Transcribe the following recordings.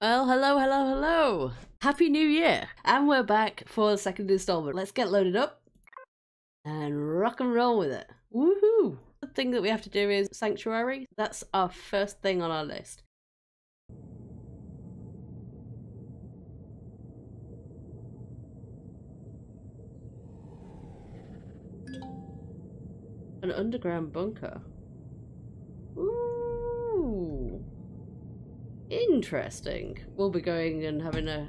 Well, hello, hello, hello! Happy New Year! And we're back for the second installment. Let's get loaded up and rock and roll with it. Woohoo! The thing that we have to do is Sanctuary. That's our first thing on our list. An underground bunker. Ooh! Interesting. We'll be going and having a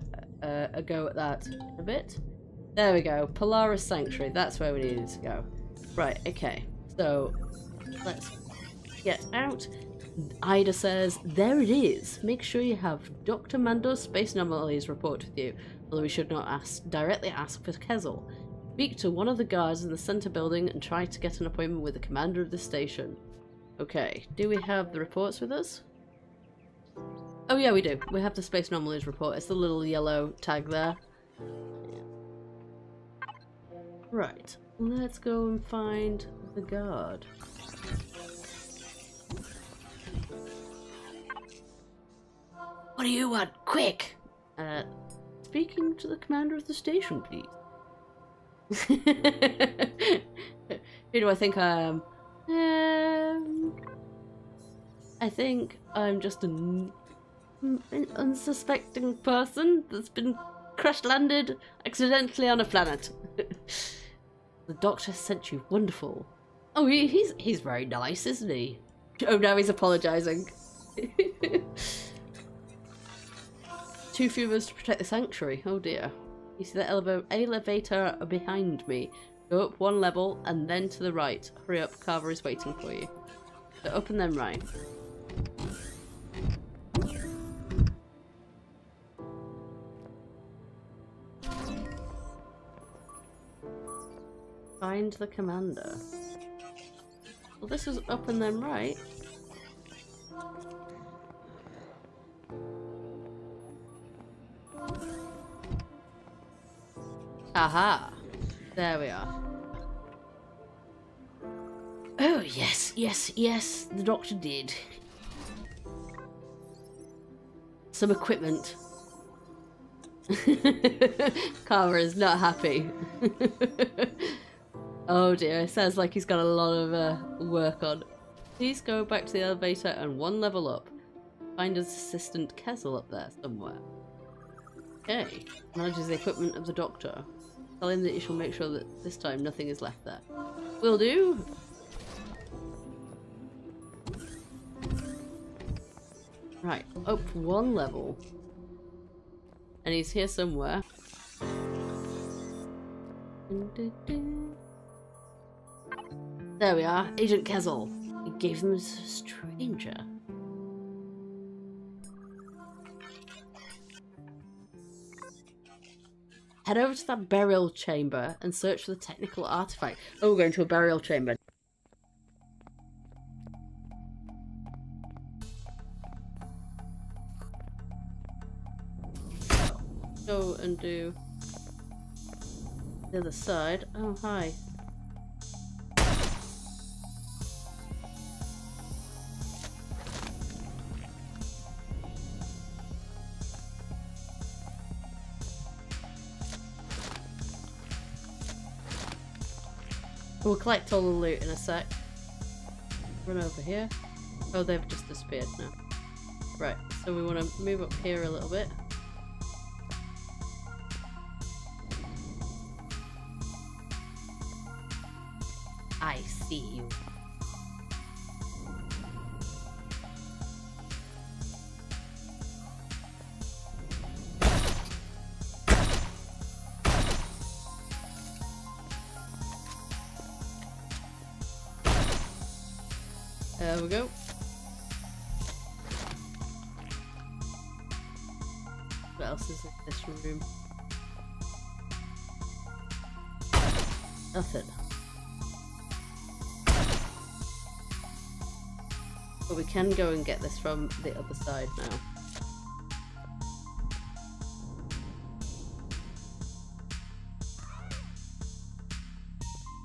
go at that in a bit. There we go. Polaris Sanctuary. That's where we needed to go. Right, okay. So, let's get out. Ida says, there it is. Make sure you have Dr. Mando's space anomalies report with you, although we should not directly ask for Kezel. Speak to one of the guards in the center building and try to get an appointment with the commander of the station. Okay, do we have the reports with us? Oh yeah, we do. We have the space anomalies report. It's the little yellow tag there. Yeah. Right, let's go and find the guard. What do you want? Quick! Speaking to the commander of the station, please. Who do I think I am? I think I'm just an unsuspecting person that's been crash-landed accidentally on a planet. The doctor sent you. Wonderful. Oh, he's very nice, isn't he? Oh, now he's apologising. Too few of us to protect the sanctuary. Oh dear. You see that elevator behind me. Go up one level and then to the right. Hurry up, Carver is waiting for you. So up and then right. Find the commander. Well, this is up and then right. Aha! There we are. Oh, yes, yes, yes, the doctor did. Some equipment. Carver is not happy. Oh dear, it sounds like he's got a lot of work on. Please go back to the elevator and one level up. Find his assistant Kezel up there somewhere. Okay, manages the equipment of the doctor. Tell him that you shall make sure that this time nothing is left there. Will do! Right, up one level. And he's here somewhere. There we are, Agent Kezel. He gave them this stranger. Head over to that burial chamber and search for the technical artifact. Oh, we're going to a burial chamber. Go and do the other side. Oh, hi. We'll collect all the loot in a sec. Run over here. Oh, they've just disappeared now. Right, so we want to move up here a little bit. I see you. There we go. What else is in this room? Nothing. But we can go and get this from the other side now.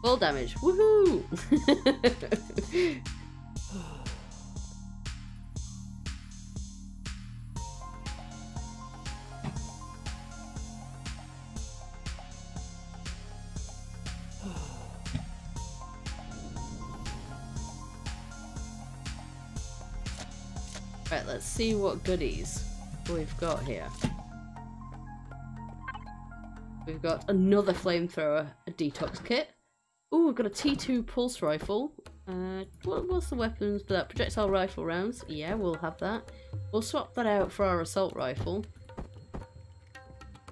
Full damage. Woohoo! Right, let's see what goodies we've got here. We've got another flamethrower, a detox kit. Ooh, we've got a T2 pulse rifle. What's the weapons for that? Projectile rifle rounds. Yeah, we'll have that. We'll swap that out for our assault rifle.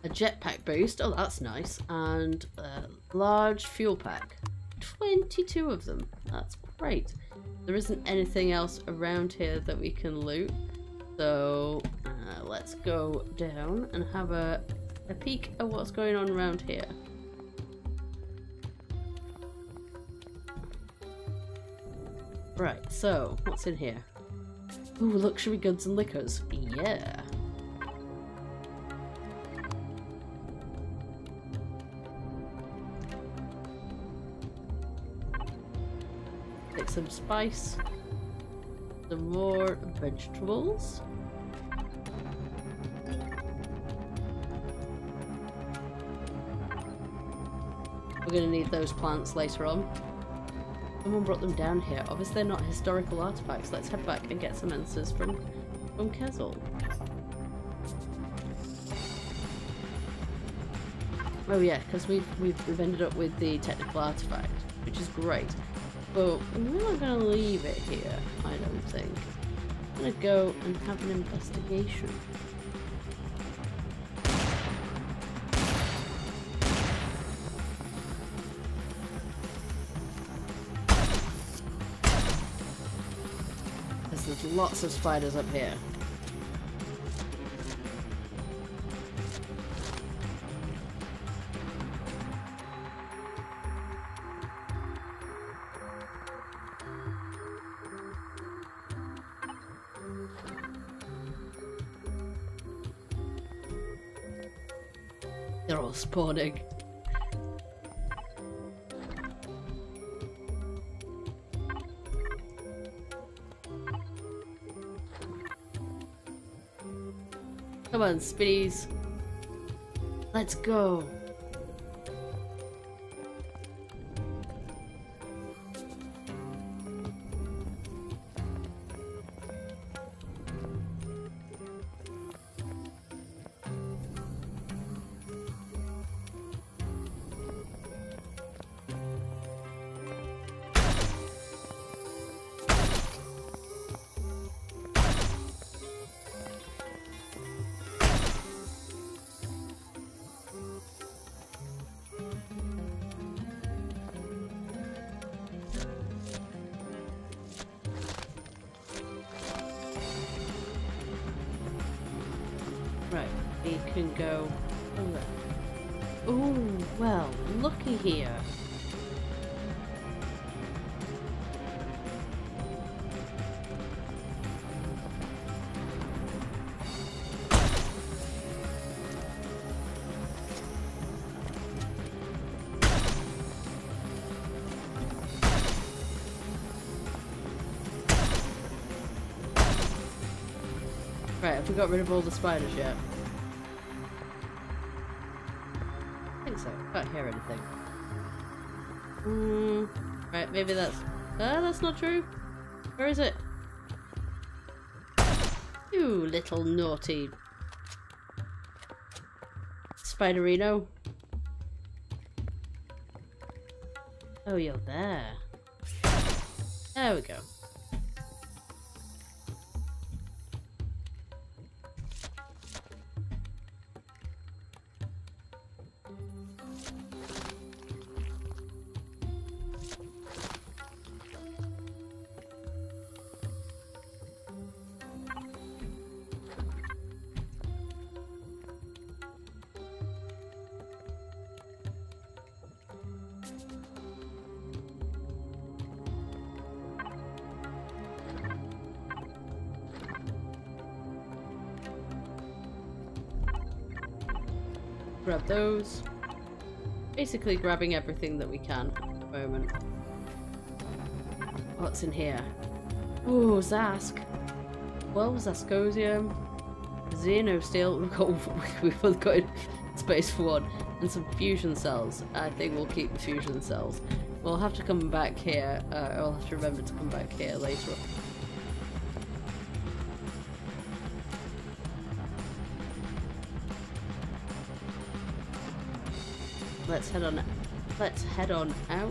A jetpack boost. Oh, that's nice. And a large fuel pack. 22 of them. That's great. There isn't anything else around here that we can loot. So let's go down and have a peek at what's going on around here. Right, so what's in here? Ooh, luxury goods and liquors. Yeah. Take some spice. Some more vegetables. We're going to need those plants later on. Someone brought them down here. Obviously they're not historical artifacts. Let's head back and get some answers from Kezel. Oh yeah, because we've ended up with the technical artifact, which is great. But we're not going to leave it here, I don't think. I'm going to go and have an investigation. There's lots of spiders up here. They're all spawning. Come on, Spiddies. Let's go. Right, we can go. Oh, well, looky here. Right, have we got rid of all the spiders yet? I think so. Can't hear anything. Right, maybe that's... that's not true. Where is it? You little naughty... Spiderino. Oh, you're there. There we go. Grab those. Basically grabbing everything that we can at the moment. What's in here? Ooh, Zask. Well, Zaskosium. Xenosteel. We've both got space for one. And some fusion cells. I think we'll keep the fusion cells. We'll have to come back here. I'll have to remember to come back here later on. let's head on. Let's head on out.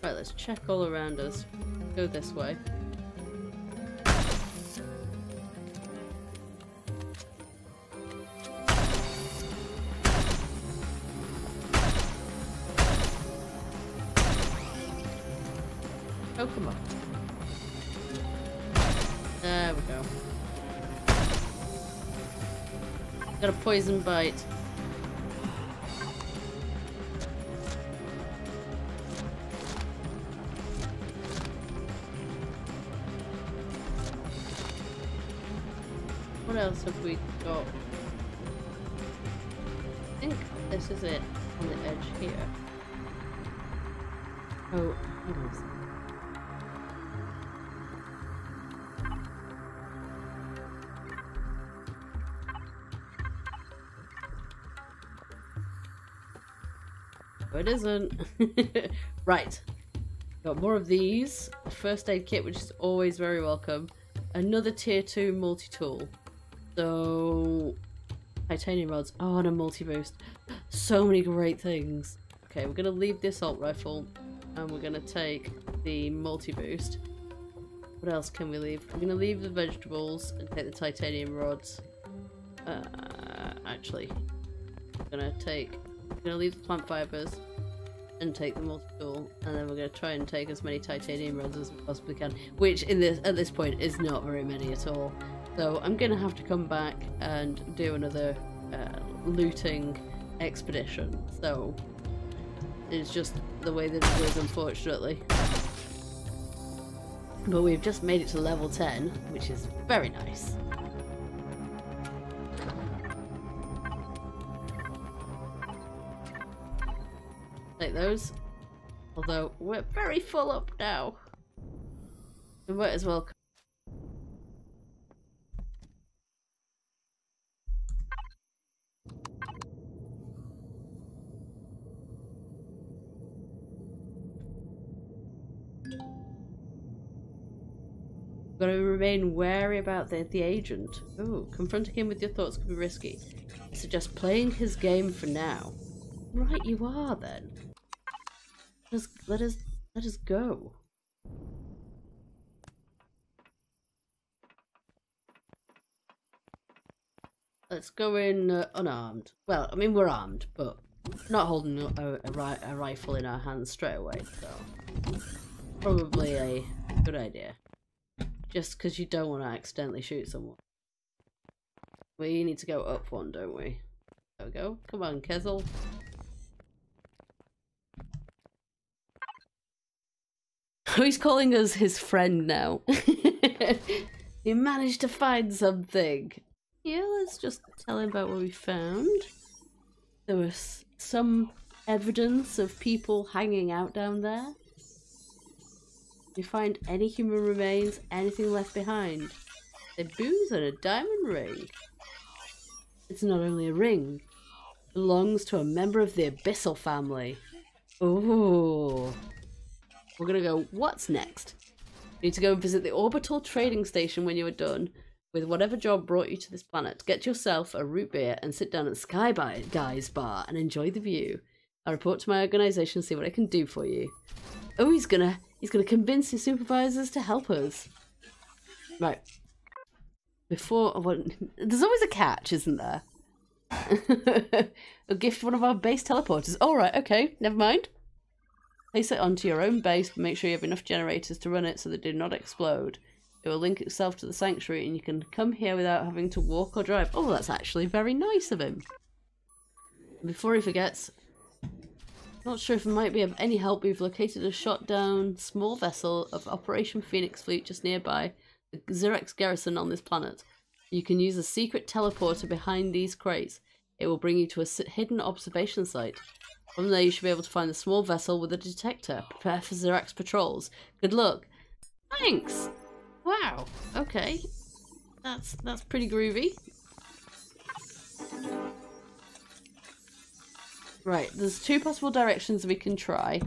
Right, let's check all around us. Go this way. Oh, come on. There we go. Got a poison bite. What else have we got? I think this is it on the edge here. Oh, hold on a second. No, it isn't. Right. Got more of these. A first aid kit, which is always very welcome. Another tier 2 multi-tool. So, titanium rods. Oh, and a multi-boost. So many great things. Okay, we're going to leave the assault rifle. And we're going to take the multi-boost. What else can we leave? We're going to leave the vegetables and take the titanium rods. Actually, we're going to leave the plant fibers and take the multi-tool, and then we're going to try and take as many titanium rods as we possibly can, which at this point is not very many at all. So I'm going to have to come back and do another looting expedition. So it's just the way that it is, unfortunately. But we've just made it to level 10, which is very nice. Take those. Although we're very full up now. We might as well. Got to remain wary about the agent. Ooh, confronting him with your thoughts could be risky. I suggest playing his game for now. Right, you are then. Let us go. Let's go in unarmed. Well, I mean we're armed, but not holding a rifle in our hands straight away. So probably a good idea. Just because you don't want to accidentally shoot someone. We need to go up one, don't we? There we go. Come on, Kezel. He's calling us his friend now. He managed to find something. Yeah, let's just tell him about what we found. There was some evidence of people hanging out down there. Did you find any human remains, anything left behind? A booze and a diamond ring. It's not only a ring. It belongs to a member of the Abyssal family. Ooh. We're gonna go, what's next? You need to go and visit the orbital trading station when you are done. with whatever job brought you to this planet. Get yourself a root beer and sit down at the Sky Guy's bar and enjoy the view. I'll report to my organisation and see what I can do for you. Oh, he's gonna convince his supervisors to help us. Right. Before, well, there's always a catch, isn't there? A gift one of our base teleporters. Alright, okay, never mind. Place it onto your own base, but make sure you have enough generators to run it so they do not explode. It will link itself to the sanctuary and you can come here without having to walk or drive. Oh, that's actually very nice of him. Before he forgets, not sure if it might be of any help, we've located a shot down small vessel of Operation Phoenix Fleet just nearby the Xerex garrison on this planet. You can use a secret teleporter behind these crates. It will bring you to a hidden observation site. From there you should be able to find the small vessel with a detector. Prepare for Xerex patrols. Good luck. Thanks! Wow, okay. That's pretty groovy. Right, there's two possible directions we can try.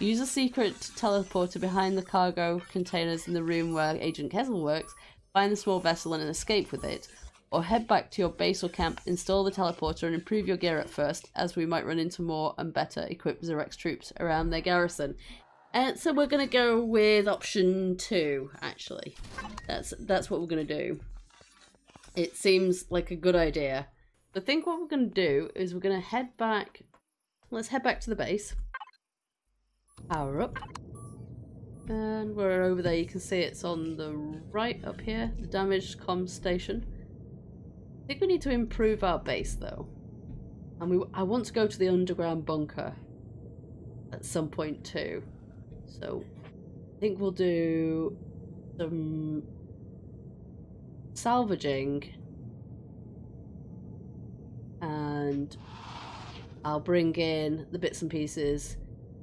Use a secret teleporter behind the cargo containers in the room where Agent Kessel works, find the small vessel and escape with it. Or head back to your base or camp, install the teleporter and improve your gear at first, as we might run into more and better equipped Xerex troops around their garrison. So we're going to go with option 2, actually. That's what we're going to do. It seems like a good idea. I think what we're going to do is we're going to head back. Let's head back to the base. Power up. And we're over there. You can see it's on the right up here. The damaged comms station. I think we need to improve our base though. And I want to go to the underground bunker at some point too. So I think we'll do some salvaging and I'll bring in the bits and pieces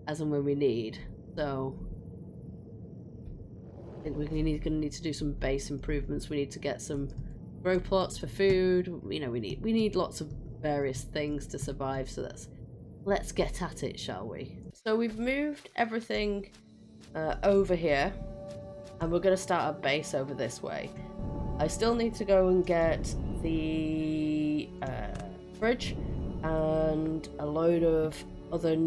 as and when we need. So I think we're going to need to do some base improvements. We need to get some grow plots for food. You know, we need lots of various things to survive. So let's get at it, shall we? So we've moved everything over here, and we're going to start our base over this way. I still need to go and get the fridge and a load of other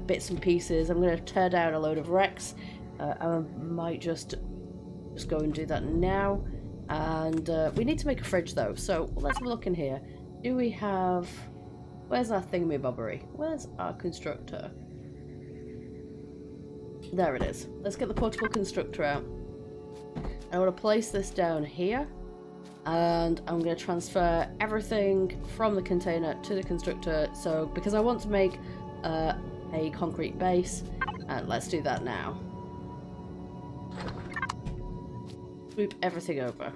bits and pieces. I'm going to tear down a load of wrecks. I might just go and do that now. And we need to make a fridge though, so let's have a look in here. Do we have... Where's our thingamabobbery? Where's our constructor? There it is. Let's get the portable constructor out. I want to place this down here. And I'm going to transfer everything from the container to the constructor. So, because I want to make a concrete base. And let's do that now. Swoop everything over.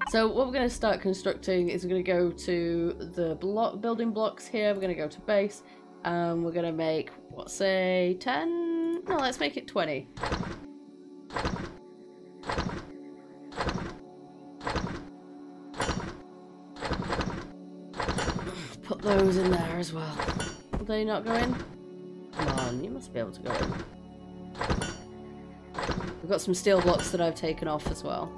So what we're going to start constructing is we're going to go to the building blocks here. We're going to go to base. We're going to make, what, say 10? No, let's make it 20. Put those in there as well. Will they not go in? Come on, you must be able to go in. We've got some steel blocks that I've taken off as well.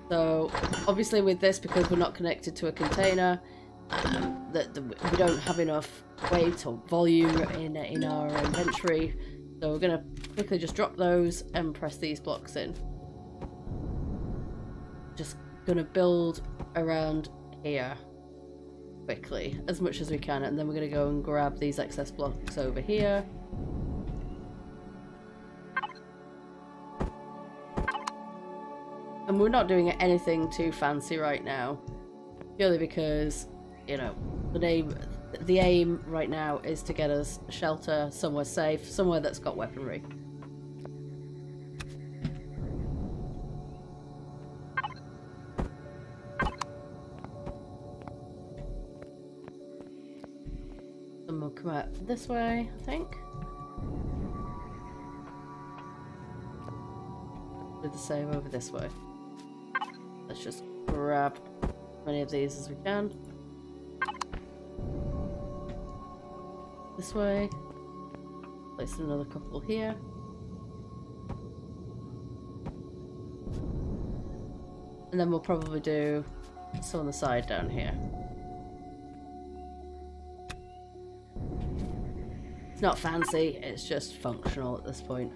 So, obviously with this, because we're not connected to a container, we don't have enough weight or volume in our inventory. So we're going to quickly just drop those and press these blocks in. Just going to build around here quickly, as much as we can, and then we're going to go and grab these excess blocks over here. And we're not doing anything too fancy right now, purely because, you know, the aim right now is to get us shelter, somewhere safe, somewhere that's got weaponry. And we'll come out this way, I think. Do the same over this way. Let's just grab as many of these as we can. This way. Place another couple here. And then we'll probably do some on the side down here. It's not fancy, it's just functional at this point.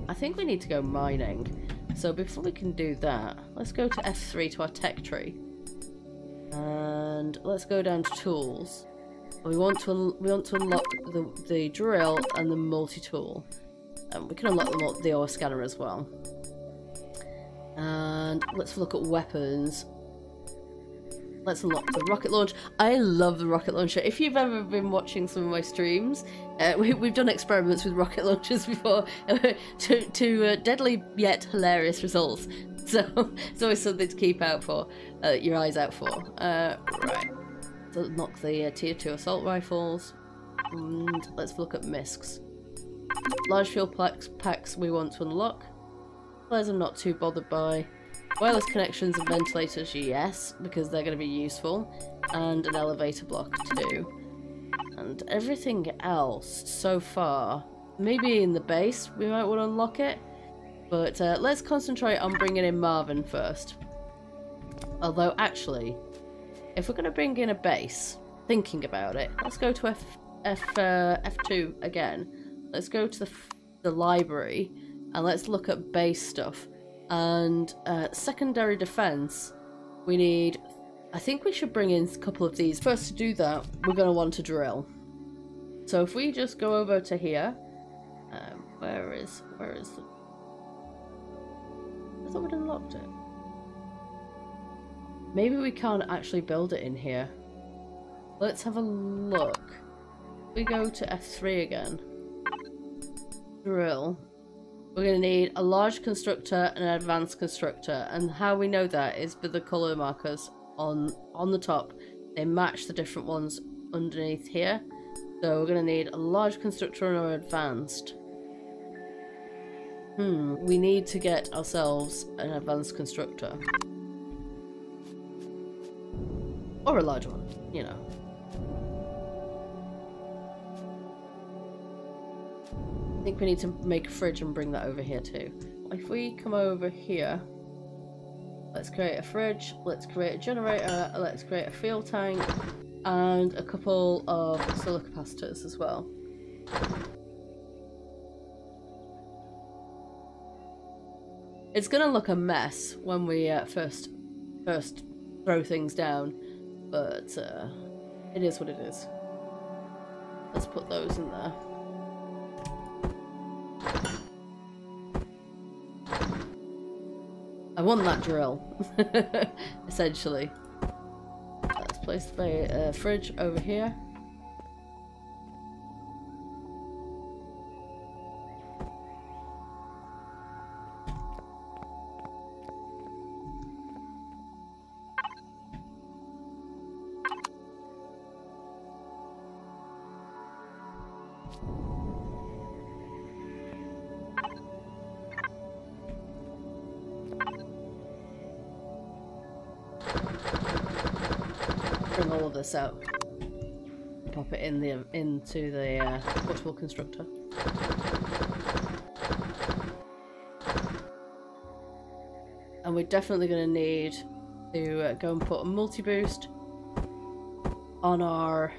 I think we need to go mining. So before we can do that, let's go to F3 to our tech tree. And let's go down to tools. We want to unlock the drill and the multi-tool. And we can unlock the ore scanner as well. And let's look at weapons. Let's unlock the rocket launch. I love the rocket launcher. If you've ever been watching some of my streams, we've done experiments with rocket launchers before to deadly yet hilarious results. So it's always something to keep out for, your eyes out for. Right. So unlock the tier 2 assault rifles. And let's look at MISCs. Large fuel packs we want to unlock. Flares I'm not too bothered by. Wireless connections and ventilators, yes, because they're going to be useful. And an elevator block too. And everything else so far, maybe in the base we might want to unlock it. But let's concentrate on bringing in Marvin first. Although actually, if we're going to bring in a base, thinking about it, let's go to F2 again. Let's go to the library and let's look at base stuff. And secondary defense, we need... I think we should bring in a couple of these. First, to do that, we're going to want to drill. So if we just go over to here... where is the... I thought we'd unlocked it. Maybe we can't actually build it in here. Let's have a look. We go to F3 again. Drill. We're going to need a large constructor and an advanced constructor, and how we know that is with the colour markers on the top. They match the different ones underneath here. So we're going to need a large constructor and an advanced. We need to get ourselves an advanced constructor. Or a large one, you know. I think we need to make a fridge and bring that over here too. If we come over here, let's create a fridge, let's create a generator, let's create a fuel tank, and a couple of solar capacitors as well. It's gonna look a mess when we first throw things down, but it is what it is. Let's put those in there. I want that drill, essentially. Let's place the fridge over here. Bring all of this out. Pop it in into the portable constructor. And we're definitely going to need to go and put a multi-boost on our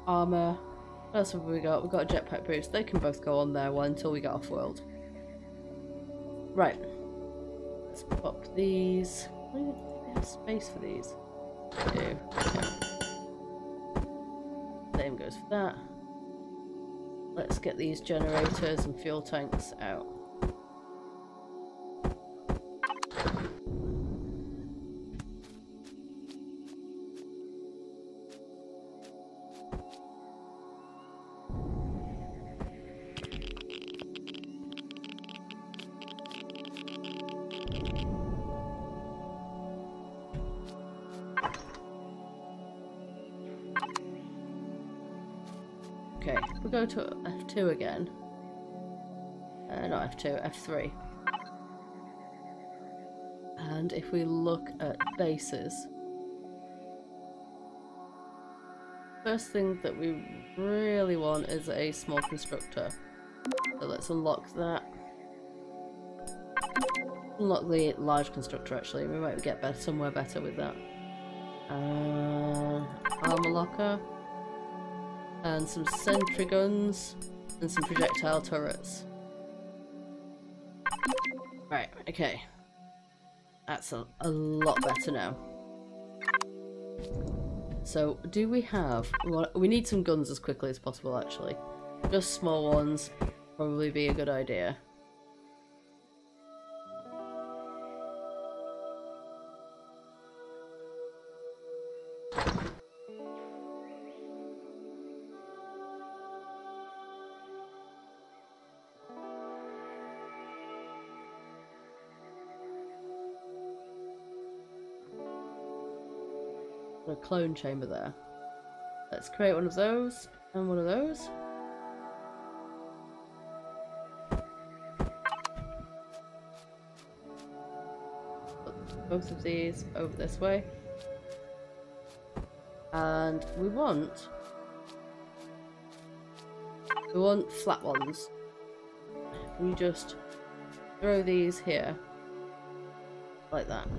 armor. What else have we got? We've got a jetpack boost. They can both go on there until we get off world. Right. Let's pop these. We have space for these. We do. Yeah. Same goes for that. Let's get these generators and fuel tanks out. Okay, we go to F2 again. Not F2, F3. And if we look at bases, first thing that we really want is a small constructor. So let's unlock that. Unlock the large constructor actually, we might get better, somewhere better with that. Armor locker. And some sentry guns. And some projectile turrets. Right, okay. That's a lot better now. So, do we have... we need some guns as quickly as possible actually. Just small ones probably be a good idea. A clone chamber there. Let's create one of those and one of those. Put both of these over this way. And we want flat ones. We just throw these here like that.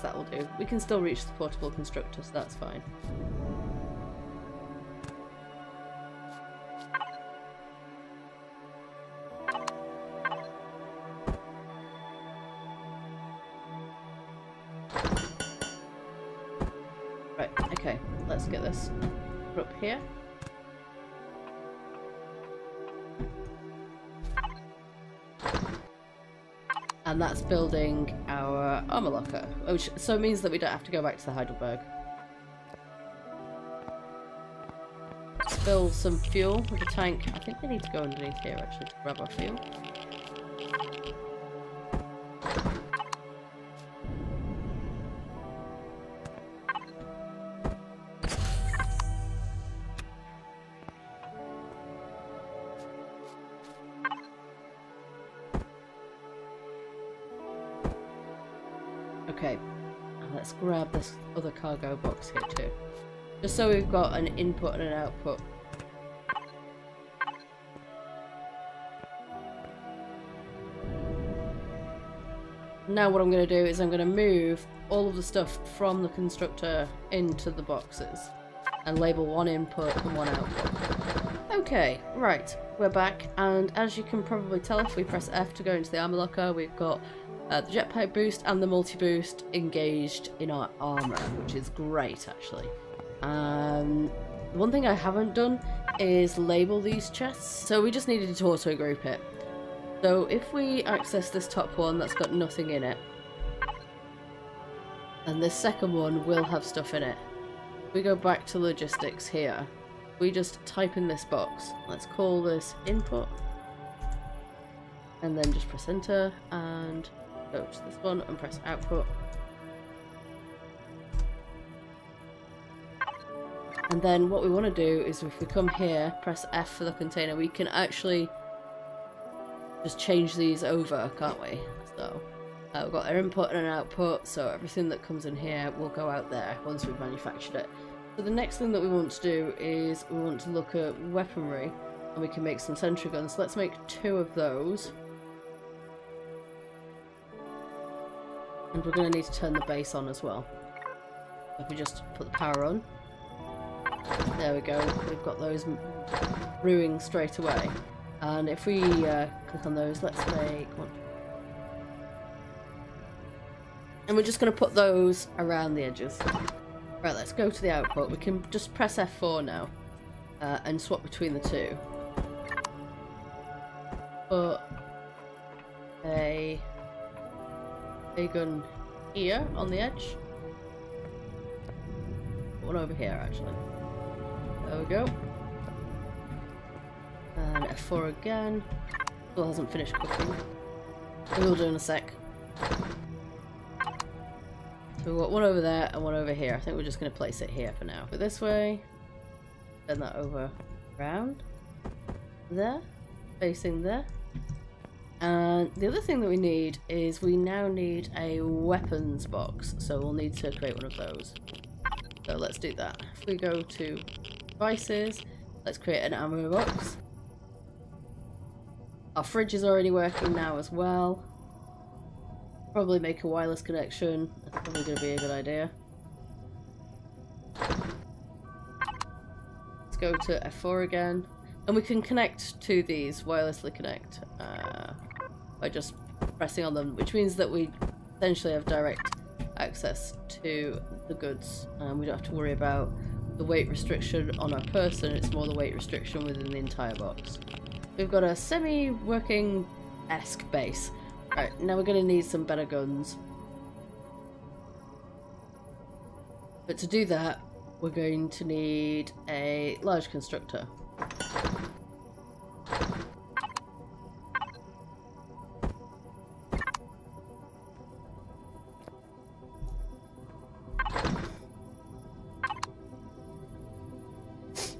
That will do. We can still reach the portable constructor, so that's fine. Right, okay, let's get this up here. And that's building our armor locker, which so means that we don't have to go back to the Heidelberg. Let's fill some fuel with a tank. I think we need to go underneath here actually to grab our fuel. Okay, let's grab this other cargo box here too. Just so we've got an input and an output. Now what I'm going to do is I'm going to move all of the stuff from the constructor into the boxes and label one input and one output. Okay, right, we're back, and as you can probably tell, if we press F to go into the armor locker, we've got the jetpack boost and the multi-boost engaged in our armour, which is great actually. The one thing I haven't done is label these chests, so we just needed to auto group it. So if we access this top one that's got nothing in it, and this second one will have stuff in it. We go back to logistics here. We just type in this box. Let's call this input, and then just press enter and go to this one and press output. And then what we want to do is if we come here, press F for the container, we can actually just change these over, can't we? So we've got our input and an output, so everything that comes in here will go out there once we've manufactured it. So the next thing that we want to do is we want to look at weaponry, and we can make some sentry guns. Let's make 2 of those. And we're going to need to turn the base on as well. If we just put the power on. There we go, we've got those brewing straight away. And if we click on those, let's make 1. And we're just going to put those around the edges. Right, let's go to the output. We can just press F4 now and swap between the 2. Put a gun here on the edge. Put one over here actually. There we go. And F4 again. Still hasn't finished cooking. We will do in a sec. So we've got one over there and one over here. I think we're just going to place it here for now. But this way. turn that over around there, facing there. And the other thing that we need is we now need a weapons box, so we'll need to create one of those. So let's do that. If we go to devices, let's create an ammo box. Our fridge is already working now as well. Probably make a wireless connection. That's probably going to be a good idea. Let's go to F4 again. And we can connect to these, wirelessly connect, by just pressing on them, which means that we essentially have direct access to the goods. We don't have to worry about the weight restriction on our person, it's more the weight restriction within the entire box. We've got a semi-working-esque base. Right, now we're going to need some better guns. But to do that, we're going to need a large constructor.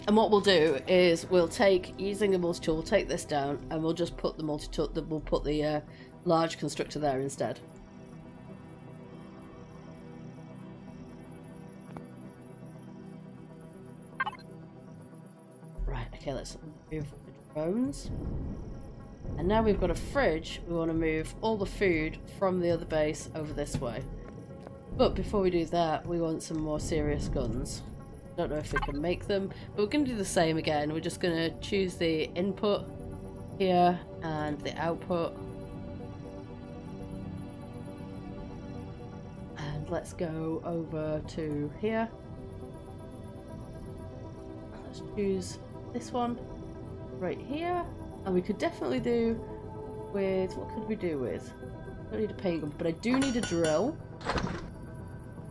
And what we'll do is we'll take, using a multi-tool, we'll take this down and we'll just put the multi-tool, we'll put the large constructor there instead. Right, okay, let's move the drones. And now we've got a fridge, we want to move all the food from the other base over this way. But before we do that, we want some more serious guns. Don't know if we can make them, but we're going to do the same again. We're just going to choose the input here and the output. And let's go over to here. Let's choose this one right here. And we could definitely do with, what could we do with? I don't need a paint gun, but I do need a drill.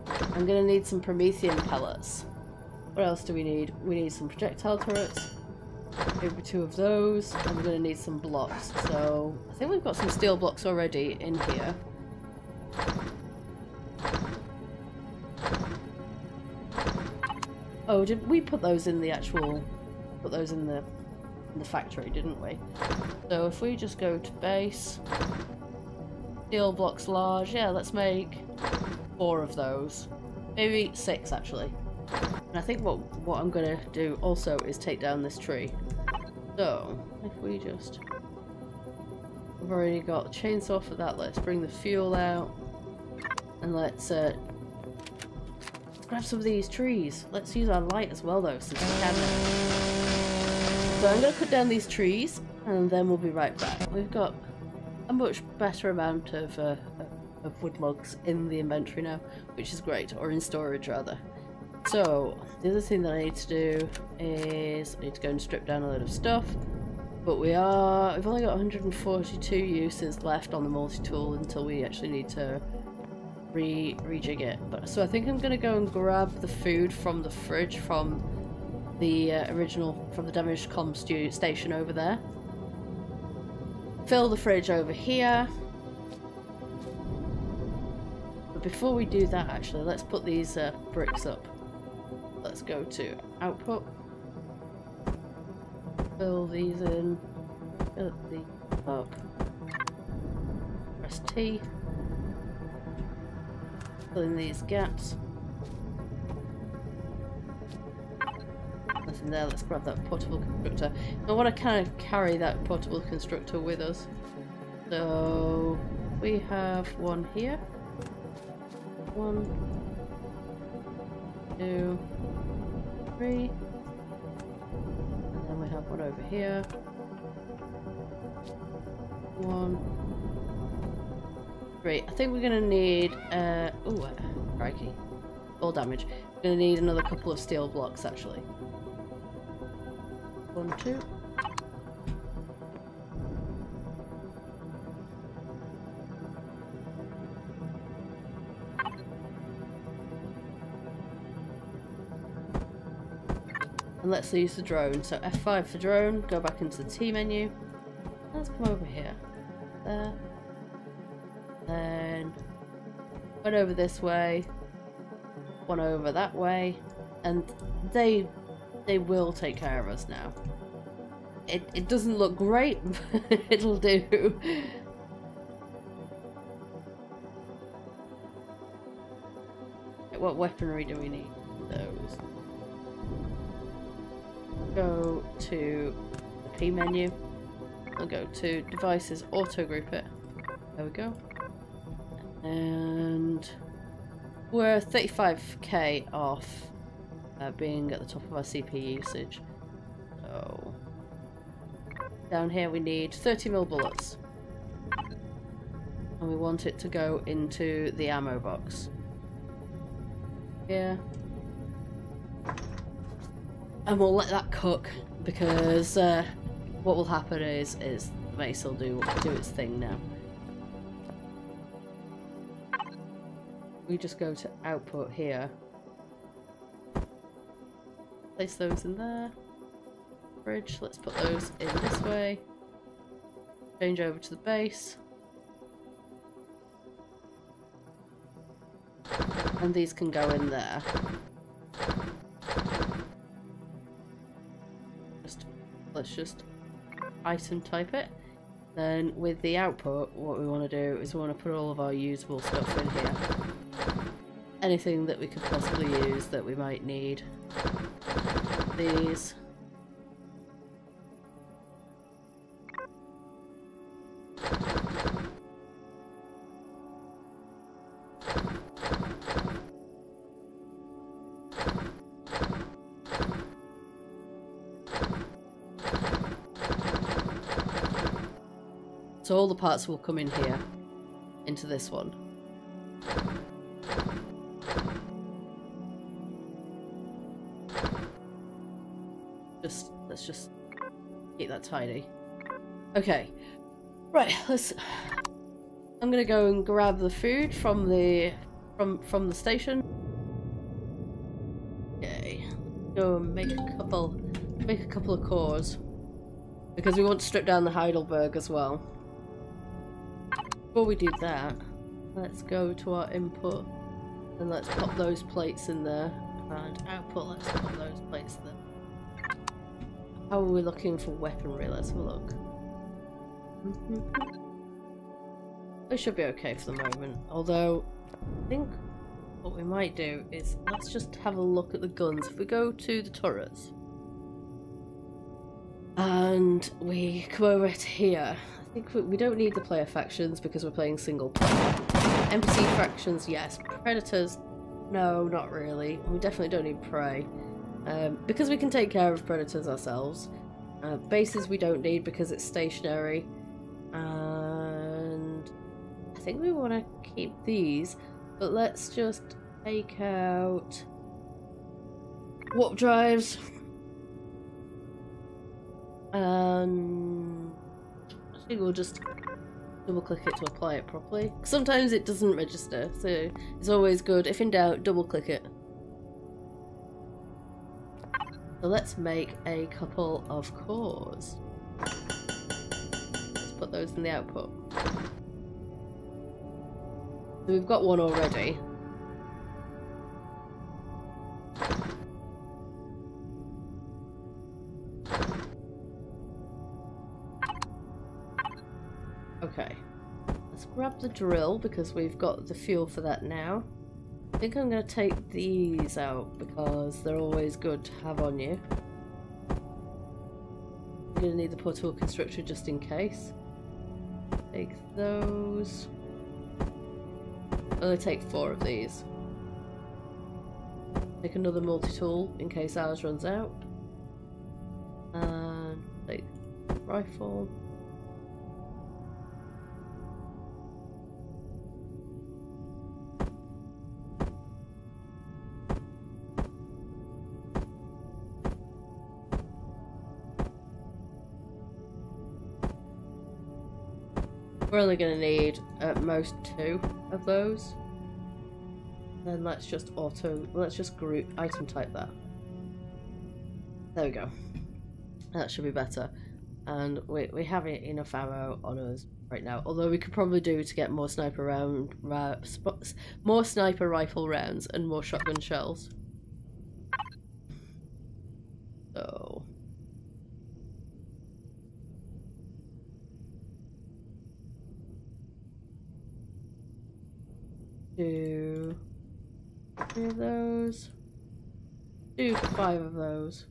I'm going to need some Promethean pellets. What else do we need? We need some projectile turrets. Maybe 2 of those. And we're going to need some blocks. So I think we've got some steel blocks already in here. Oh, did we put those in the actual... Put those in the factory, didn't we? So if we just go to base... Steel blocks large. Yeah, let's make 4 of those. Maybe 6 actually. And I think what I'm going to do also is take down this tree. So, if we just... We've already got chainsaw for that, let's bring the fuel out. And let's grab some of these trees. Let's use our light as well though, since we can now. So I'm going to cut down these trees, and then we'll be right back. We've got a much better amount of wood logs in the inventory now, which is great, or in storage rather. So, the other thing that I need to do is I need to go and strip down a load of stuff, but we've only got 142 uses left on the multi-tool until we actually need to rejig it. So I think I'm going to go and grab the food from the fridge from the from the damaged comm station over there. Fill the fridge over here. But before we do that actually, let's put these bricks up. Let's go to output, fill these in, fill these up, press T, fill in these gaps. Nothing there, let's grab that portable constructor. I want to kind of carry that portable constructor with us. So we have one here, 1, 2, 3, and then we have one over here. 1, 3. I think we're gonna need ooh, crikey. All damage. We're gonna need another couple of steel blocks actually. 1, 2. And let's use the drone. So F5 for drone, go back into the T menu. Let's come over here. There. Then one over this way. One over that way. And they they will take care of us now. It doesn't look great, but it'll do. What weaponry do we need? Those. Go to the P menu. I'll go to devices, auto group it. There we go. And we're 35k off being at the top of our CPU usage. So down here we need 30mm bullets. And we want it to go into the ammo box. Here. And we'll let that cook because what will happen is the mace will do its thing now. We just go to output here. Place those in there. Fridge, let's put those in this way. Change over to the base. And these can go in there. Let's just item type it. Then with the output, what we want to do is we want to put all of our usable stuff in here. Anything that we could possibly use that we might need. These. So all the parts will come in here, into this one. Let's just keep that tidy. Okay, right. I'm gonna go and grab the food from the station. Okay, go and make a couple of cores because we want to strip down the Heidelberg as well. Before we do that, let's go to our input and let's pop those plates in there. And output, let's put those plates there. How are we looking for weaponry? Let's have a look. We should be okay for the moment. Although, I think what we might do is let's just have a look at the guns. If we go to the turrets and we come over to here, I think we don't need the player factions because we're playing single player. NPC factions, yes. Predators, no, not really. We definitely don't need prey. Because we can take care of predators ourselves. Bases we don't need because it's stationary. And I think we want to keep these. But let's just take out warp drives. And I think we'll just double click it to apply it properly. Sometimes it doesn't register, so it's always good. If in doubt, double click it. So let's make a couple of cores. Let's put those in the output. So we've got one already. Okay, let's grab the drill because we've got the fuel for that now. I think I'm going to take these out because they're always good to have on you. I'm going to need the portable constructor just in case. Take those. I'll only take 4 of these. Take another multi-tool in case ours runs out. And take rifle. We're only going to need at most 2 of those. Then let's just group item type that. There we go. That should be better. And we have enough ammo on us right now. Although we could probably do to get more sniper rifle rounds and more shotgun shells. So... do 3 of those. Do 5 of those.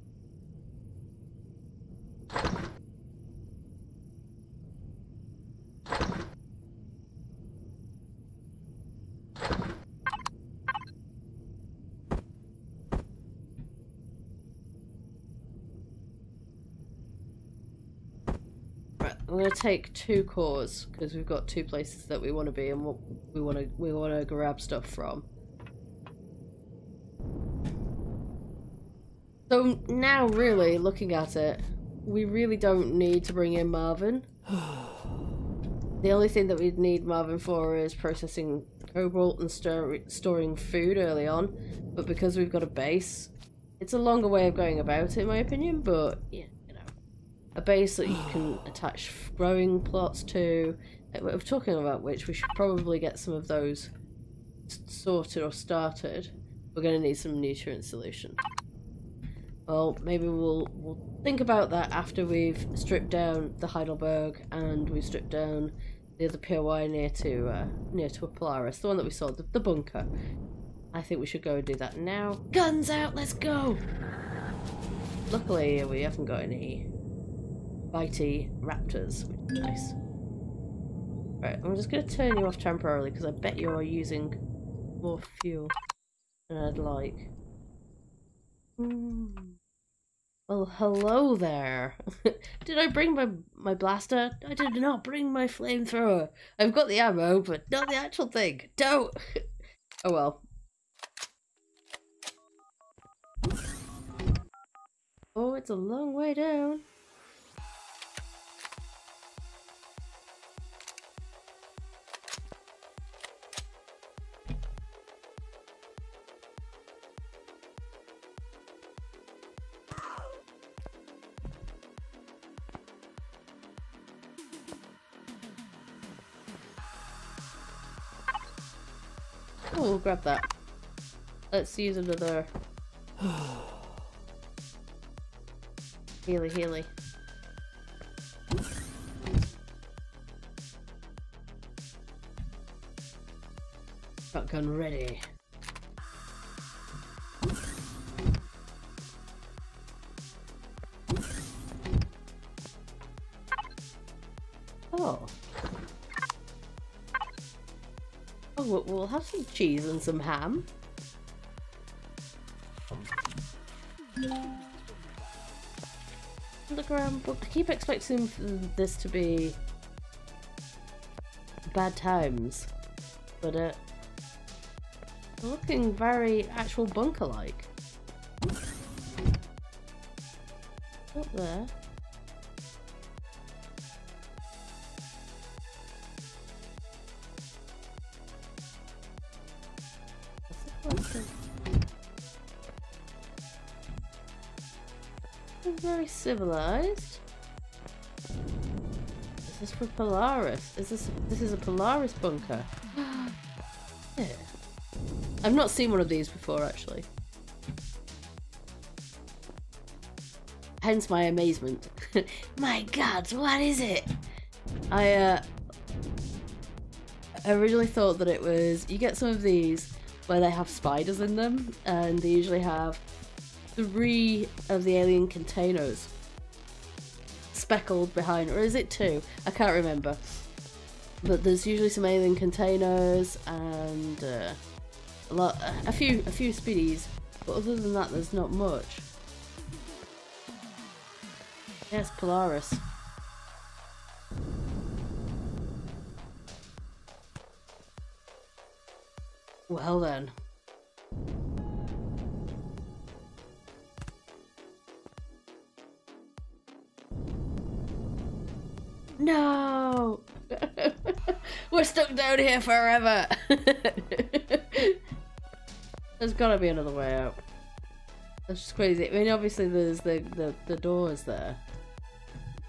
I'm gonna take 2 cores because we've got 2 places that we want to be and what we want to grab stuff from. So now, really looking at it, we really don't need to bring in Marvin. The only thing that we'd need Marvin for is processing cobalt and storing food early on. But because we've got a base, it's a longer way of going about it, in my opinion. But yeah. A base that you can attach growing plots to. We're talking about which we should probably get some of those sorted or started. We're going to need some nutrient solution. Well, maybe we'll think about that after we've stripped down the Heidelberg and we've stripped down the other POI near to a Polaris, the one that we saw, the bunker. I think we should go and do that now. Guns out, let's go! Luckily, we haven't got any bitey raptors, which is nice. Right, I'm just going to turn you off temporarily because I bet you're using more fuel than I'd like. Well, hello there. Did I bring my blaster? I did not bring my flamethrower. I've got the ammo, but not the actual thing. Don't! Oh well. Oh, it's a long way down. Oh, we'll grab that. Let's use another Healy. Shotgun ready. Oh. Oh, we'll have some cheese and some ham. Underground book. I keep expecting this to be bad times, but looking very actual bunker-like. Up there. Very civilized. Is this for Polaris? This is a Polaris bunker? Yeah. I've not seen one of these before, actually. Hence my amazement. My God, what is it? I originally thought that it was, you get some of these where they have spiders in them, and they usually have 3 of the alien containers speckled behind, or is it 2? I can't remember. But there's usually some alien containers and a few speedies, but other than that, there's not much. Yes, Polaris. Well then. No! We're stuck down here forever! There's gotta be another way out. That's just crazy. I mean, obviously there's the doors there,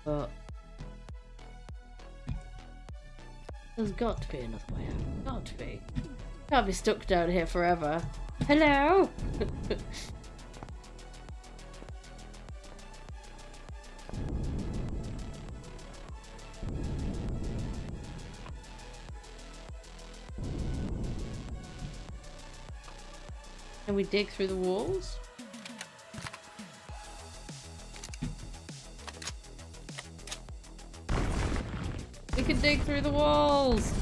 but there's got to be another way out. Got to be. Can't be stuck down here forever. Hello? Can we dig through the walls? We can dig through the walls!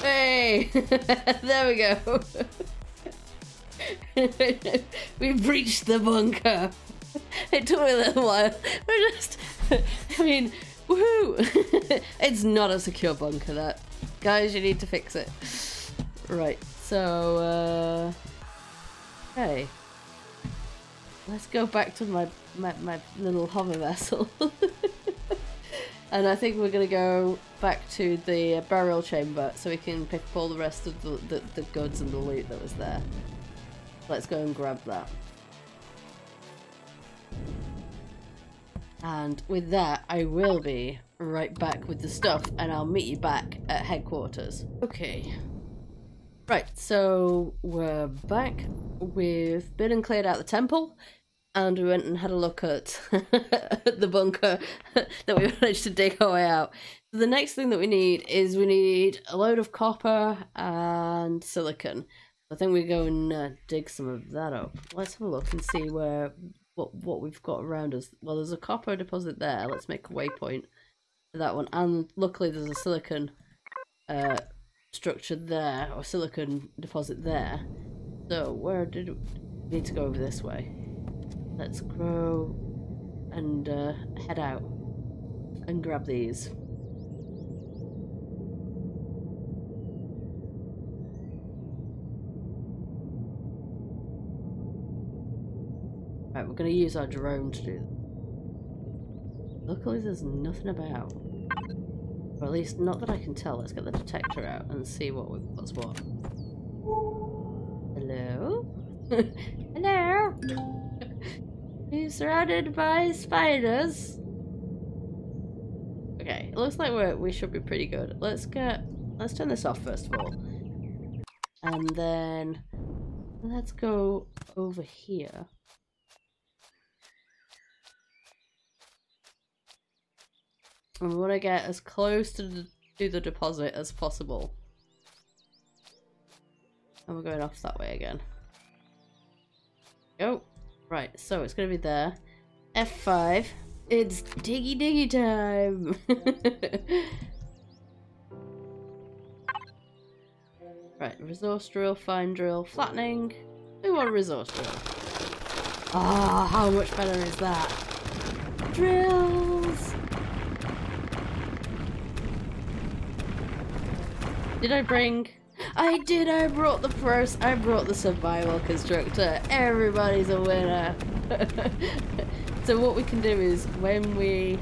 Hey! There we go! We've reached the bunker! It took me a little while. We're just... I mean, woohoo! It's not a secure bunker, that. Guys, you need to fix it. Right, so, okay. Let's go back to my little hover vessel. And I think we're going to go back to the burial chamber so we can pick up all the rest of the goods and the loot that was there. Let's go and grab that. And with that, I will be right back with the stuff, and I'll meet you back at headquarters. Okay. Right, so we're back. We've been and cleared out the temple, and we went and had a look at the bunker that we managed to dig our way out. So the next thing that we need is a load of copper and silicon. I think we go and dig some of that up. Let's have a look and see what we've got around us. Well, there's a copper deposit there. Let's make a waypoint for that one. And luckily there's a silicon structure there, or silicon deposit there. So where did we need to go? Over this way? Let's go and head out and grab these. Right, we're going to use our drone to do that. Luckily there's nothing about. Or at least not that I can tell. Let's get the detector out and see what's what. Hello? Hello? Are you surrounded by spiders? Okay, it looks like we should be pretty good. Let's turn this off first of all. And then let's go over here. And we want to get as close to the deposit as possible. And we're going off that way again. Go. Right, so it's going to be there. F5. It's diggy time! Right, resource drill, fine drill, flattening. We want a resource drill. Ah, how much better is that? Drills! Did I bring... I did! I brought the survival constructor. Everybody's a winner! So what we can do is, when we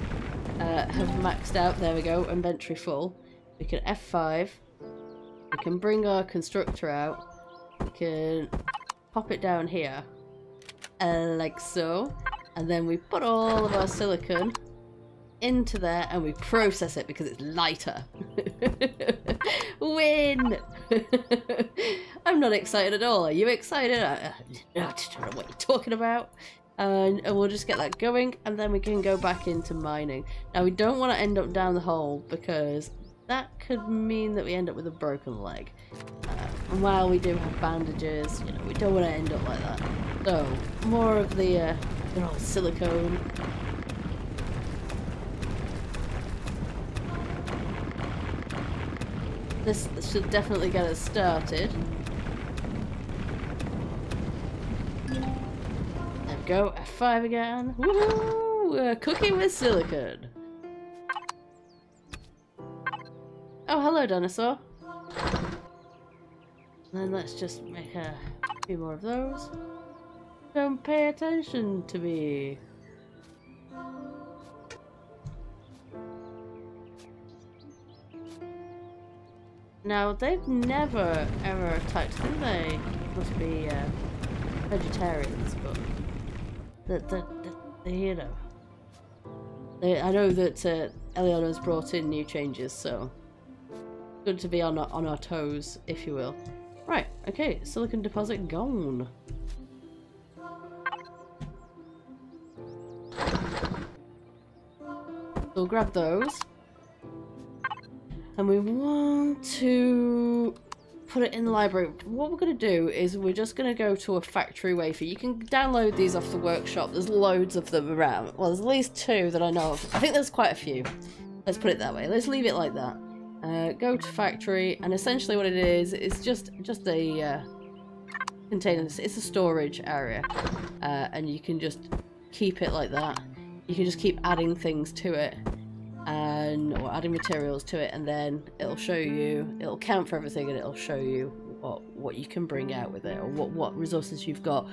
have maxed out, there we go, inventory full, we can F5, we can bring our constructor out, we can pop it down here, like so, and then we put all of our silicon into there and we process it because it's lighter. Win! I'm not excited at all. Are you excited? I don't know what you're talking about. And we'll just get that going, and then we can go back into mining. Now, we don't want to end up down the hole because that could mean that we end up with a broken leg. And while we do have bandages, you know, we don't want to end up like that. So, more of the good old silicone. This should definitely get us started. There we go, F5 again. Woohoo! We're cooking with silicon. Oh, hello, dinosaur. And then let's just make a few more of those. Don't pay attention to me. Now, they've never ever attacked, I think they must be vegetarians, but they, you know. I know that Eliana's brought in new changes, so good to be on our toes, if you will. Right, okay, silicon deposit gone. we'll grab those. And we want to put it in the library. What we're going to do is we're just going to go to a factory wafer. You can download these off the workshop. There's loads of them around. Well, there's at least 2 that I know of. I think there's quite a few. Let's put it that way. Let's leave it like that. Go to factory, and essentially what it is just a container. It's a storage area, and you can just keep it like that. You can just keep adding things to it. Or adding materials to it, and then it'll show you, it'll count for everything, and it'll show you what you can bring out with it, or what resources you've got,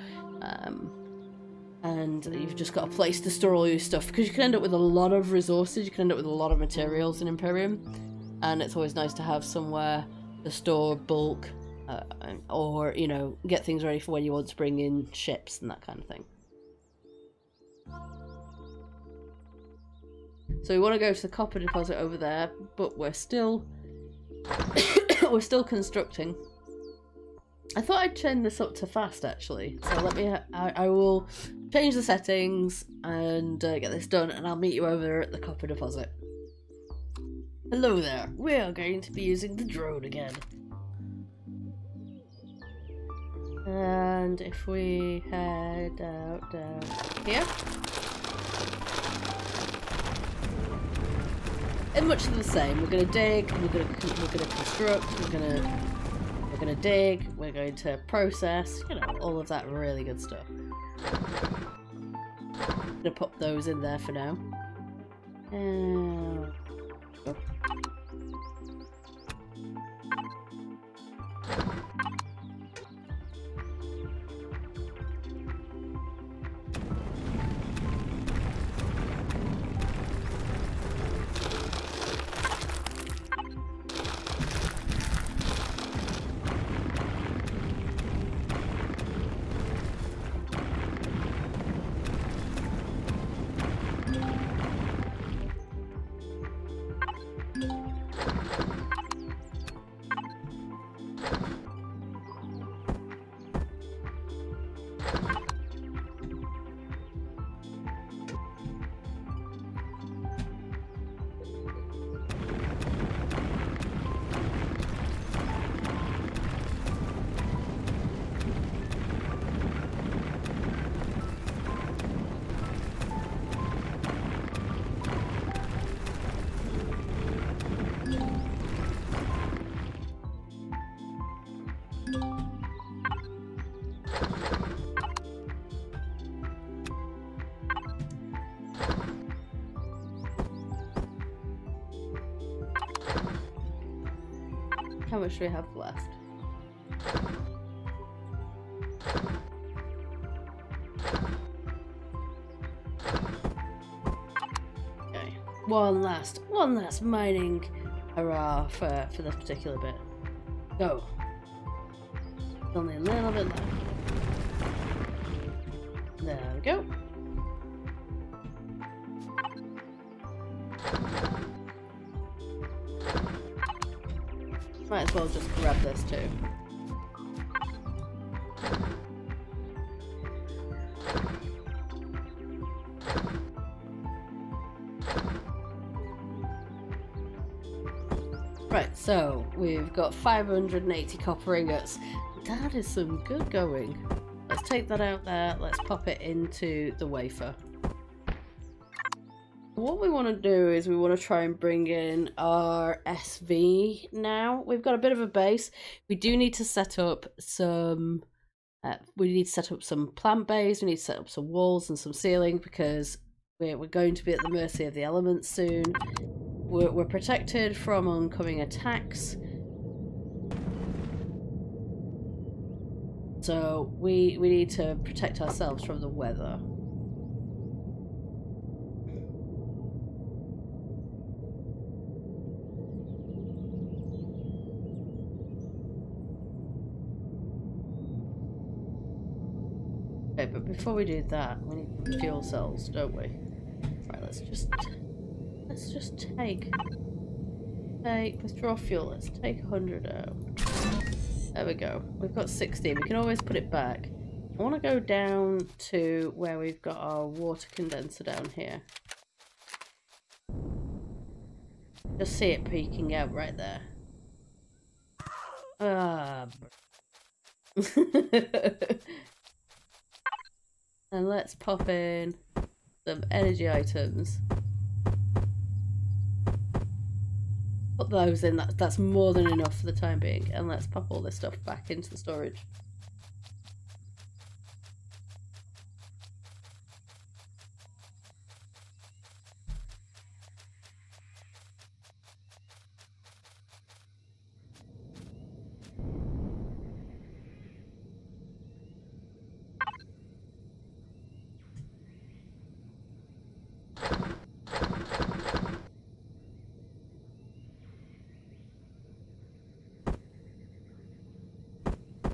and you've just got a place to store all your stuff, because you can end up with a lot of resources, you can end up with a lot of materials in Empyrion, and it's always nice to have somewhere to store bulk, or, you know, get things ready for when you want to bring in ships and that kind of thing. So we want to go to the copper deposit over there, but we're still we're still constructing. I thought I'd turn this up to fast actually. So let me. I will change the settings and get this done, and I'll meet you over there at the copper deposit. Hello there. We are going to be using the drone again. And if we head out down here. And much of the same. We're gonna dig, we're gonna construct, we're gonna dig, we're going to process, you know, all of that really good stuff. I'm gonna pop those in there for now. Oh. How much do we have left? Okay. One last mining hurrah for this particular bit. Go. There's only a little bit left. There we go. Might as well just grab this too. Right, so we've got 580 copper ingots. That is some good going. Let's take that out there. Let's pop it into the wafer. What we want to do is we want to try and bring in our SV now. We've got a bit of a base. We do need to set up some plant bays. We need to set up some walls and some ceiling because we're going to be at the mercy of the elements soon. We're protected from oncoming attacks. So we need to protect ourselves from the weather. Okay, but before we do that, we need fuel cells, don't we? Right, let's just withdraw fuel. Let's take 100 out. There we go. We've got 16. We can always put it back. I want to go down to where we've got our water condenser down here. Just see it peeking out right there. Ah. And let's pop in some energy items. Put those in, that's more than enough for the time being. And let's pop all this stuff back into the storage.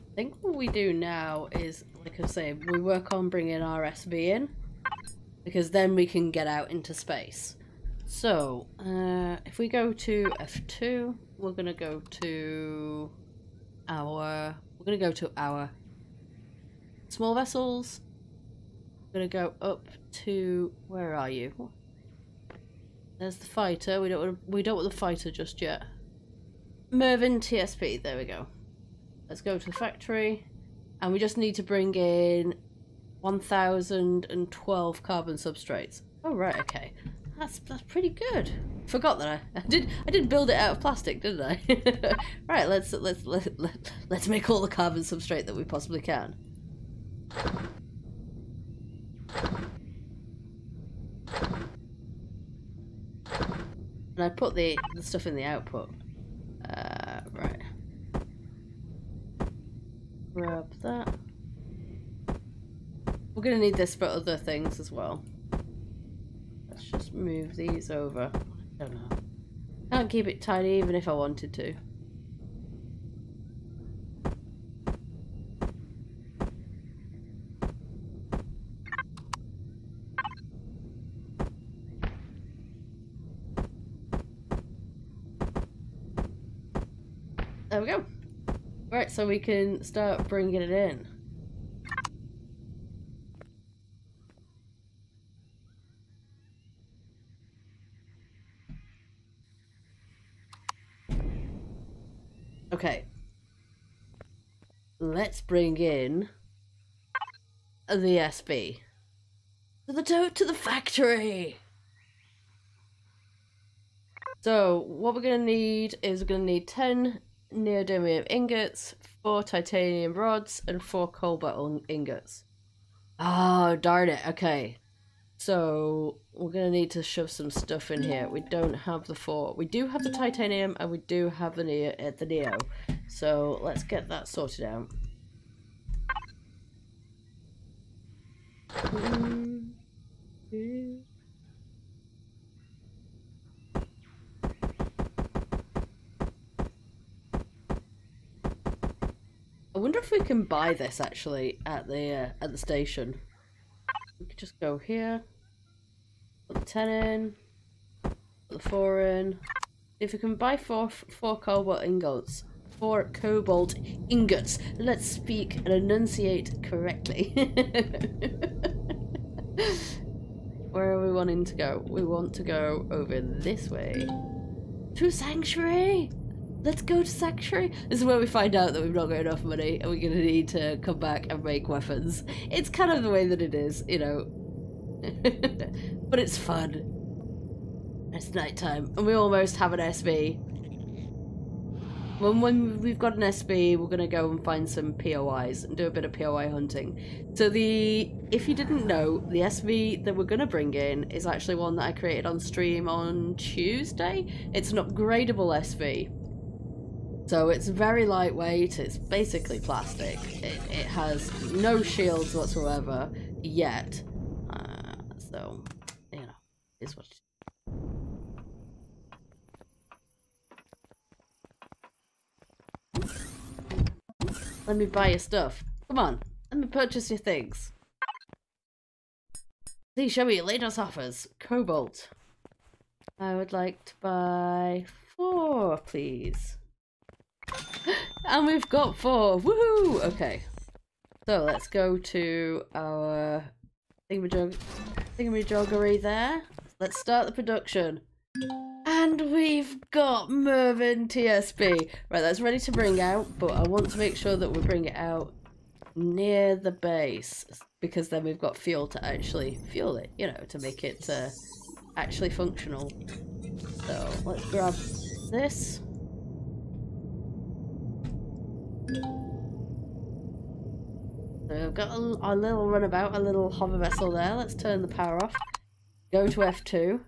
I think what we do now is, like I say, we work on bringing our SV in, because then we can get out into space. So, if we go to F2, we're gonna go to our small vessels. We're gonna go up to, where are you? There's the fighter. We don't want the fighter just yet. Mervyn TSP. There we go. Let's go to the factory, and we just need to bring in 1,012 carbon substrates. Oh right, okay, that's pretty good. Forgot that I didn't build it out of plastic, didn't I? Right, let's make all the carbon substrate that we possibly can. And I put the stuff in the output. Right. Grab that. We're gonna need this for other things as well. Let's just move these over. I don't know. Can't keep it tiny even if I wanted to. There we go. Right, so we can start bringing it in. Okay. Let's bring in the SB. To the factory! So, what we're going to need is we're going to need 10 neodymium ingots, 4 titanium rods, and 4 cobalt ingots. Oh, darn it. Okay. So, we're going to need to shove some stuff in here. We don't have the 4. We do have the titanium, and we do have the neo. So, let's get that sorted out. I wonder if we can buy this actually at the station. We could just go here, put the 10 in, put the 4 in. If we can buy four cobalt ingots, 4 cobalt ingots. Let's speak and enunciate correctly. Where are we wanting to go? We want to go over this way to Sanctuary. Let's go to Sanctuary. This is where we find out that we've not got enough money and we're going to need to come back and make weapons. It's kind of the way that it is, you know. But it's fun. It's nighttime and we almost have an SV. When we've got an SB, we're going to go and find some POIs and do a bit of POI hunting. So if you didn't know, the SV that we're going to bring in is actually one that I created on stream on Tuesday. It's an upgradable SV. So it's very lightweight, it's basically plastic. It has no shields whatsoever yet. So, you know, it's what it is. Let me buy your stuff. Come on, let me purchase your things. Please show me your latest offers. Cobalt. I would like to buy 4, please. And we've got 4. Woohoo! Okay. So let's go to our thingamajoggery there. Let's start the production. And And we've got Mervyn TSB. Right, that's ready to bring out, but I want to make sure that we bring it out near the base, because then we've got fuel to actually fuel it, you know, to make it actually functional. So let's grab this. So I've got a little runabout, a little hover vessel there. Let's turn the power off. Go to F2.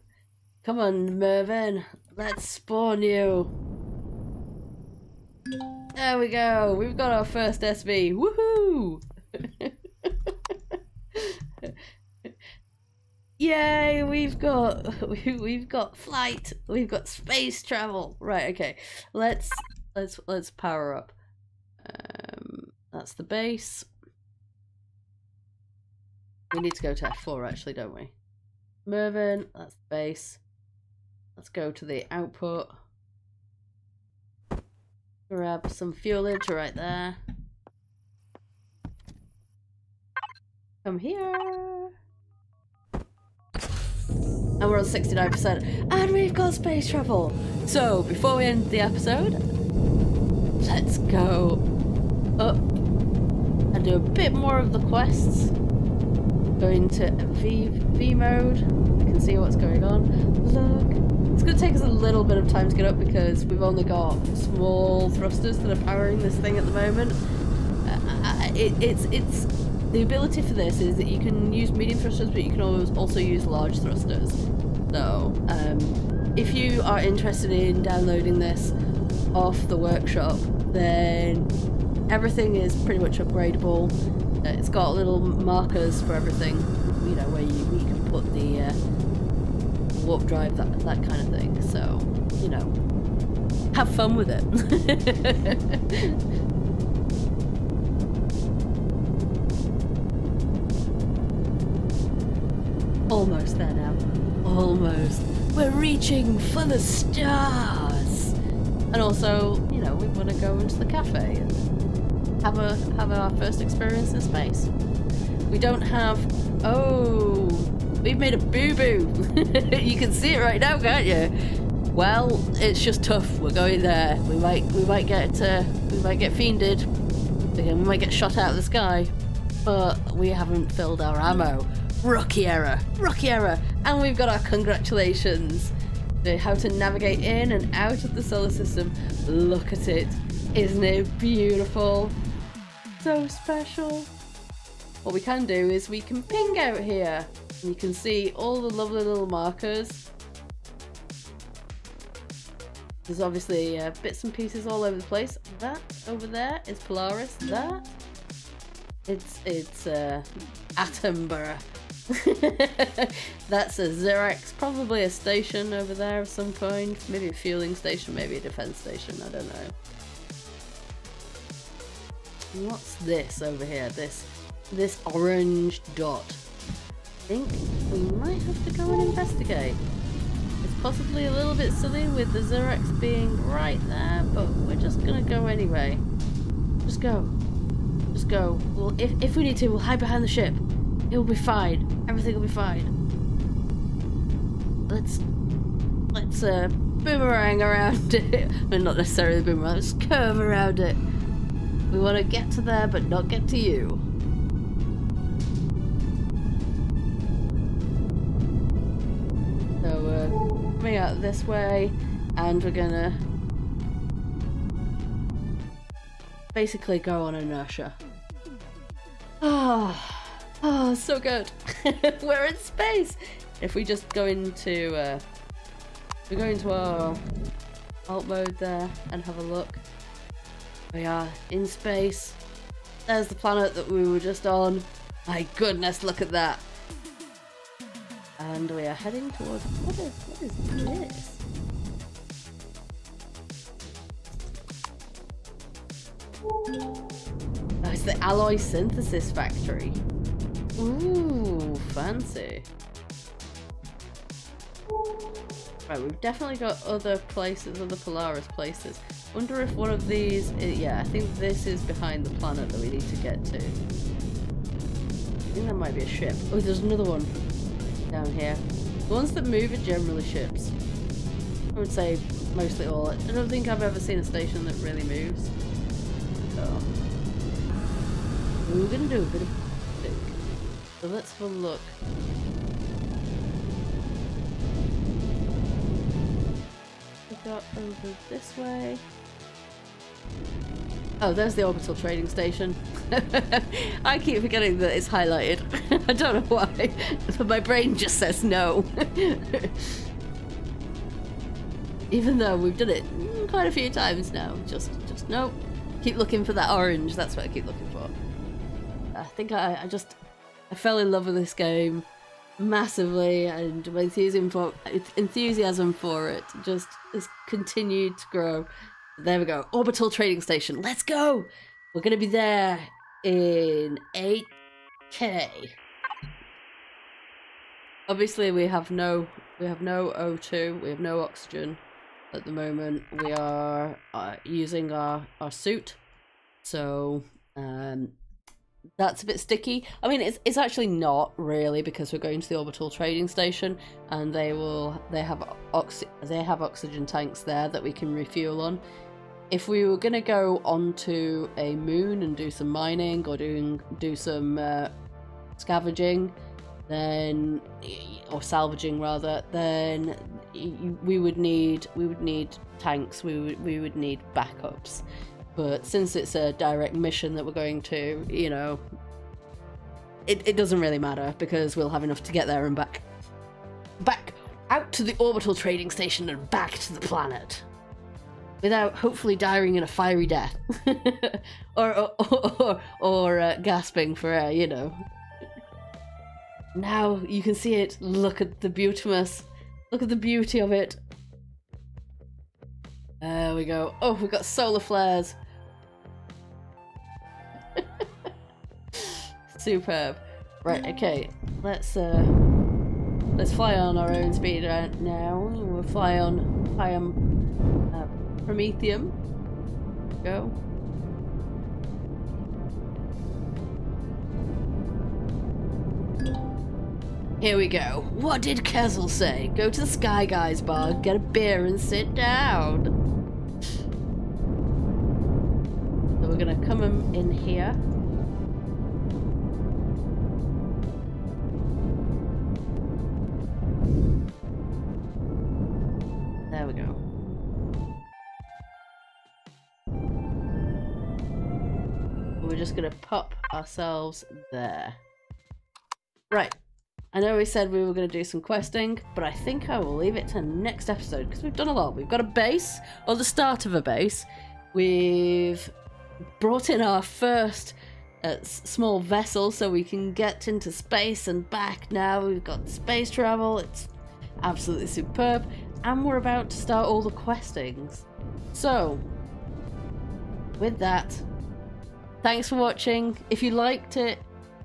Come on, Mervyn. Let's spawn you. There we go. We've got our first SV. Woohoo! Yay! We've got flight. We've got space travel. Right. Okay. Let's power up. That's the base. We need to go to F4 actually, don't we? Mervyn, that's the base. Let's go to the output. Grab some fuelage right there. Come here. And we're on 69%. And we've got space travel. So, before we end the episode, let's go up and do a bit more of the quests. Go into V mode. You can see what's going on. Look. It's going to take us a little bit of time to get up because we've only got small thrusters that are powering this thing at the moment. It's the ability for this is that you can use medium thrusters, but you can also use large thrusters. So, if you are interested in downloading this off the workshop, then everything is pretty much upgradable. It's got little markers for everything, you know, where you can put the warp drive, that kind of thing. So, you know, have fun with it. Almost there now. Almost. We're reaching for the stars. And also, you know, we want to go into the cafe and have our first experience in space. We don't have... Oh, we've made a boo-boo. You can see it right now, can't you? Well, it's just tough. We're going there. We might get fiended. Again, we might get shot out of the sky. But we haven't filled our ammo. Rookie error. Rookie error. And we've got our congratulations. How to navigate in and out of the solar system. Look at it. Isn't it beautiful? So special. What we can do is we can ping out here. And you can see all the lovely little markers. There's obviously bits and pieces all over the place. That over there is Polaris. That it's Attenborough. That's a Xerax, probably a station over there of some kind. Maybe a fueling station, maybe a defense station. I don't know. What's this over here? This orange dot. I think we might have to go and investigate. It's possibly a little bit silly with the Xerax being right there, but we're just gonna go anyway. Just go. Just go. Well, if we need to, we'll hide behind the ship. It will be fine. Everything will be fine. Let's boomerang around it. Well, not necessarily boomerang. Let's curve around it. We want to get to there, but not get to you. So we're coming out this way, and we're gonna basically go on inertia. Oh, so good. We're in space. If we just go into our alt mode there and have a look. We are in space. There's the planet that we were just on. My goodness, look at that. And we are heading towards... What is this? Oh, it's the alloy synthesis factory. Ooh, fancy. Right, we've definitely got other places, other Polaris places. Wonder if one of these... yeah, I think this is behind the planet that we need to get to. I think that might be a ship. Oh, there's another one down here. The ones that move are generally ships. I would say mostly all. I don't think I've ever seen a station that really moves. So we're gonna do a bit of think. So let's have a look. We got over this way. Oh, there's the orbital trading station. I keep forgetting that it's highlighted. I don't know why, but my brain just says no. Even though we've done it quite a few times now. Just no. Keep looking for that orange. That's what I keep looking for. I think I fell in love with this game massively, and my enthusiasm for it just has continued to grow. There we go. Orbital trading station. Let's go. We're gonna be there in 8K. Obviously, we have no O2. We have no oxygen at the moment. We are using our suit, so that's a bit sticky. I mean, it's actually not really, because we're going to the orbital trading station, and they have oxygen tanks there that we can refuel on. If we were gonna go onto a moon and do some mining or do some scavenging, then, or salvaging rather, then we would need tanks. We would need backups. But since it's a direct mission that we're going to, you know, it doesn't really matter, because we'll have enough to get there and back out to the orbital trading station and back to the planet, without hopefully dying in a fiery death. or gasping for air, you know. Now you can see it. Look at the beautiness. Look at the beauty of it. There we go. Oh, we've got solar flares. Superb. Right, okay. Let's fly on our own speed right now. We'll fly on Promethium. Go. Here we go. What did Kezel say? Go to the Sky Guys bar, get a beer and sit down. So we're gonna come in here. There we go. We're just gonna pop ourselves there. Right. I know we said we were going to do some questing, but I think I will leave it to next episode, because we've done a lot. We've got a base, or the start of a base. We've brought in our first small vessel so we can get into space and back now. We've got space travel. It's absolutely superb. And we're about to start all the questings. So, with that, thanks for watching. If you liked it,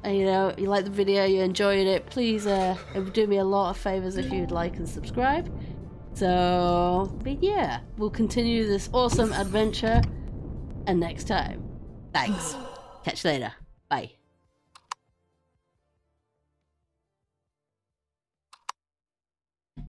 you know, you like the video, you enjoyed it, please it would do me a lot of favors if you'd like and subscribe. So, but yeah, we'll continue this awesome adventure and next time. Thanks. Catch you later. Bye.